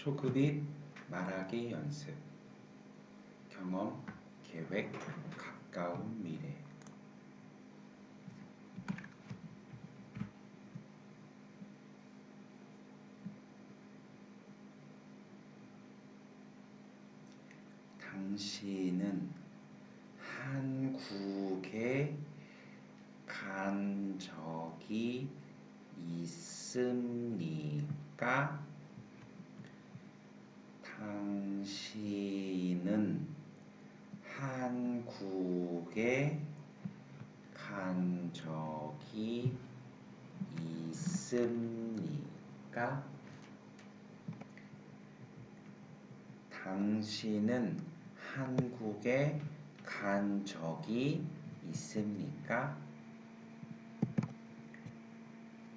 초급입 말하기 연습. 경험, 계획, 가까운 미래. 당신은 한국에 간 적이 있습니까? 당신은 한국에 간 적이 있습니까? 당신은 한국에 간 적이 있습니까?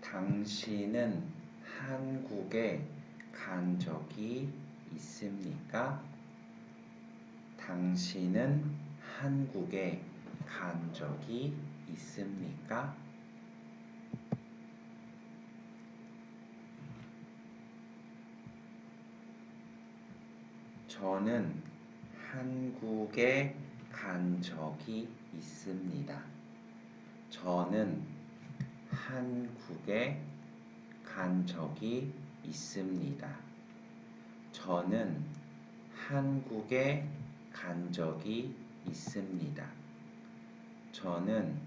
당신은 한국에 간 적이 있습니까? 당신은 한국에 간 적이 있습니까? 저는 한국에 간 적이 있습니다. 저는 한국에 간 적이 있습니다. 저는 한국에 간 적이 있습니다. 저는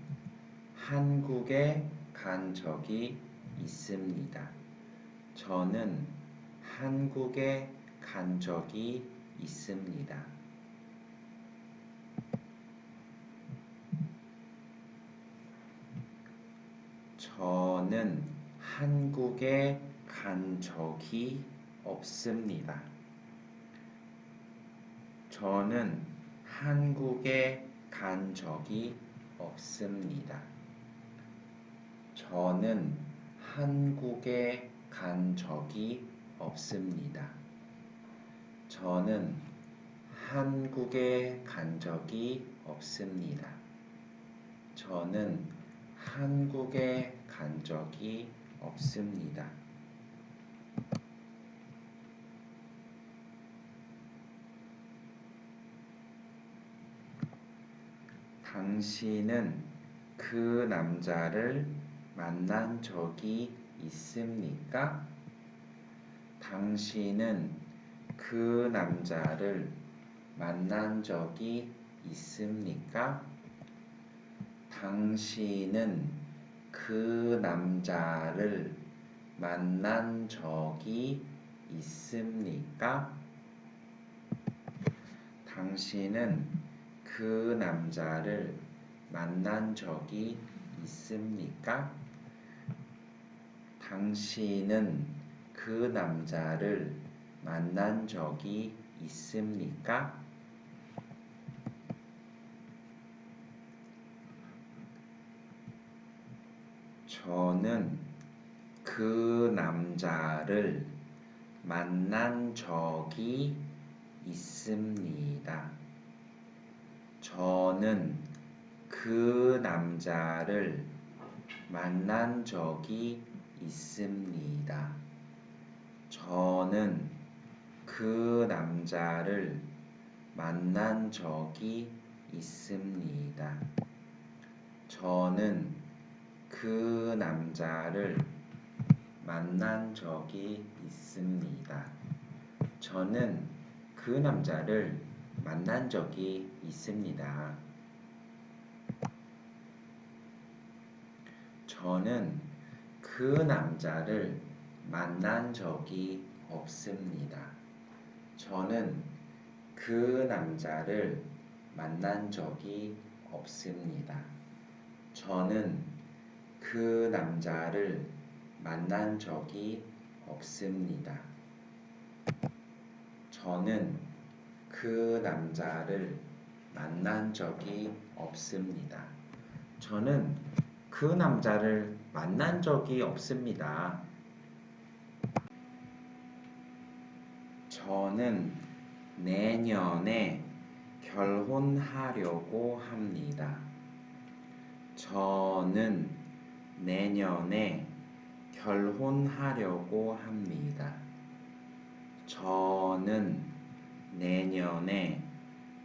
한국에 간 적이 있습니다. 저는 한국에 간 적이 있습니다. 저는 한국에 간 적이 없습니다. 저는 한국에 간 적이 없습니다. 저는 한국에 간 적이 없습니다. 저는 한국에 간 적이 없습니다. 저는 한국에 간 적이 없습니다. 당신은 그 남자를 만난 적이 있습니까? 당신은 그 남자를 만난 적이 있습니까? 당신은 그 남자를 만난 적이 있습니까? 당신은 그 남자를 만난 적이 있습니까? 당신은 그 남자를 만난 적이 있습니까? 저는 그 남자를 만난 적이 있습니다. 저는 그 남자를 만난 적이 있습니다. 저는 그 남자를 만난 적이 있습니다. 저는 그 남자를 만난 적이 있습니다. 저는 그 남자를 만난 적이 있습니다. 저는 그 남자를 만난 적이 없습니다. 저는 그 남자를 만난 적이 없습니다. 저는 그 남자를 만난 적이 없습니다. 저는 그 남자를 만난 적이 없습니다. 저는 그 남자를 만난 적이 없습니다. 저는 내년에 결혼하려고 합니다. 저는 내년에 결혼하려고 합니다. 저는 내년에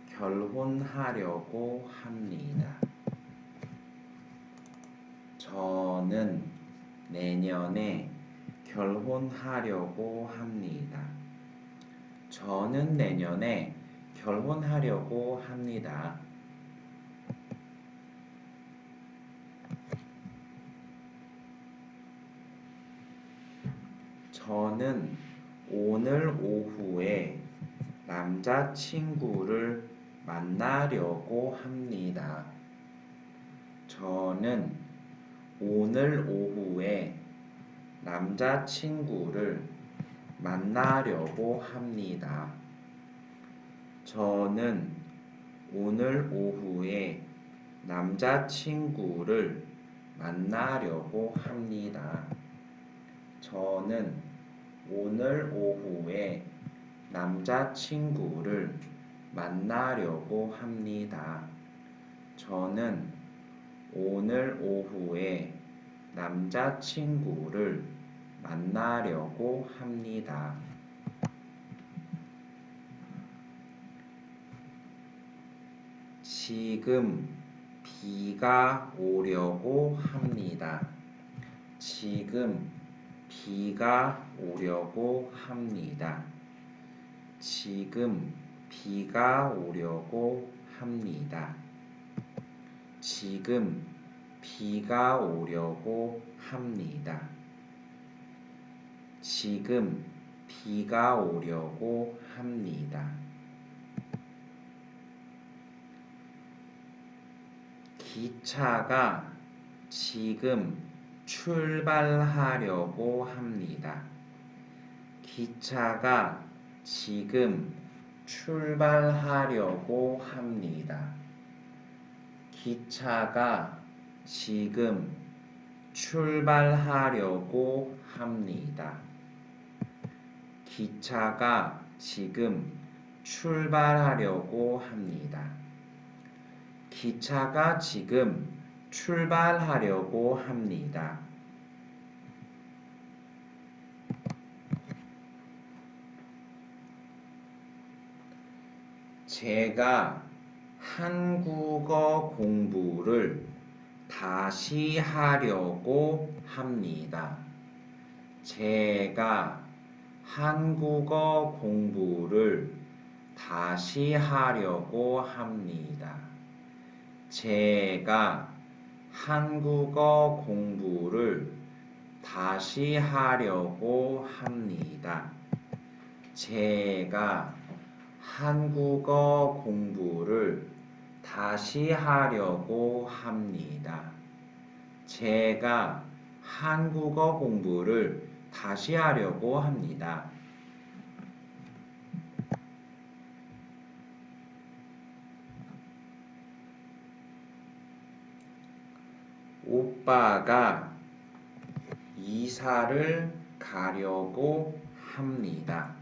결혼하려고 합니다. 저는 내년에 결혼하려고 합니다. 저는 내년에 결혼하려고 합니다. 저는 오늘 오후에 남자친구를 만나려고 합니다. 저는 오늘 오후에 남자친구를 만나려고 합니다. 저는 오늘 오후에 남자친구를 만나려고 합니다. 저는 오늘 오후에 남자친구를 만나려고 합니다. 저는 오늘 오후에 남자친구를 만나려고 합니다. 지금 비가 오려고 합니다. 지금 비가 오려고 합니다. 지금 비가 오려고 합니다. 지금 비가 오려고 합니다. 지금 비가 오려고 합니다. 기차가 지금 출발하려고 합니다. 기차가 지금 출발하려고 합니다. 기차가 지금 출발하려고 합니다. 기차가 지금 출발하려고 합니다. 기차가 지금 출발하려고 합니다. 제가 한국어 공부를 다시 하려고 합니다. 제가 한국어 공부를 다시 하려고 합니다. 제가 한국어 공부를 다시 하려고 합니다. 제가 한국어 공부를 다시 하려고 합니다. 제가 한국어 공부를 다시 하려고 합니다. 오빠가 이사를 가려고 합니다.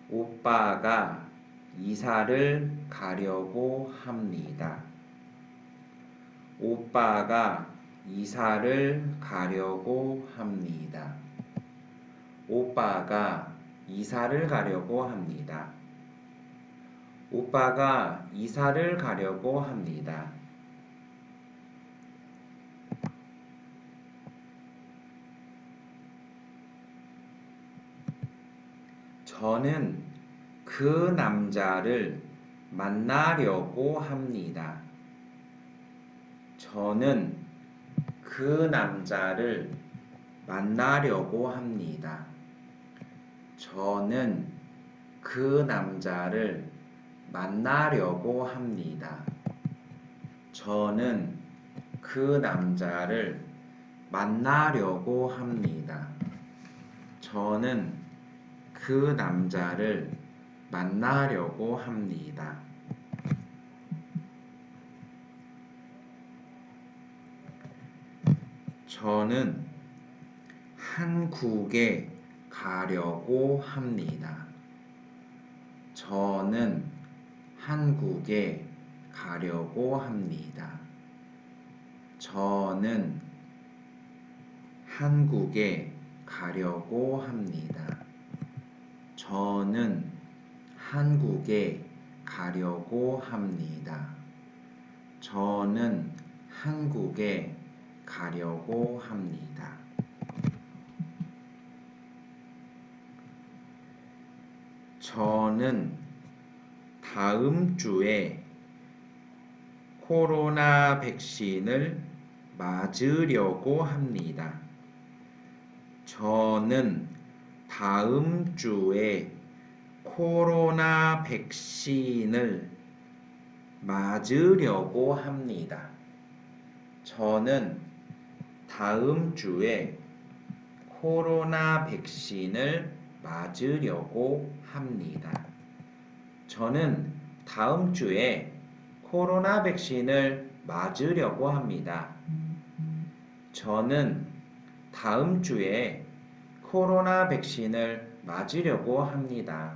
오빠가 이사를 가려고 합니다. 오빠가 이사를 가려고 합니다. 오빠가 이사를 가려고 합니다. 오빠가 이사를 가려고 합니다. 저는 그 남자를 만나려고 합니다. 저는 그 남자를 만나려고 합니다. 저는 그 남자를 만나려고 합니다. 저는 그 남자를 만나려고 합니다. 저는 그 남자를 만나려고 합니다. 저는 한국에 가려고 합니다. 저는 한국에 가려고 합니다. 저는 한국에 가려고 합니다. 저는 한국에 가려고 합니다. 저는 한국에 가려고 합니다. 저는 다음 주에 코로나 백신을 맞으려고 합니다. 저는 다음 주에 코로나 백신을 맞으려고 합니다. 저는 다음 주에 코로나 백신을 맞으려고 합니다. 저는 다음 주에 코로나 백신을 맞으려고 합니다. 저는 다음 주에 코로나 백신을 맞으려고 합니다.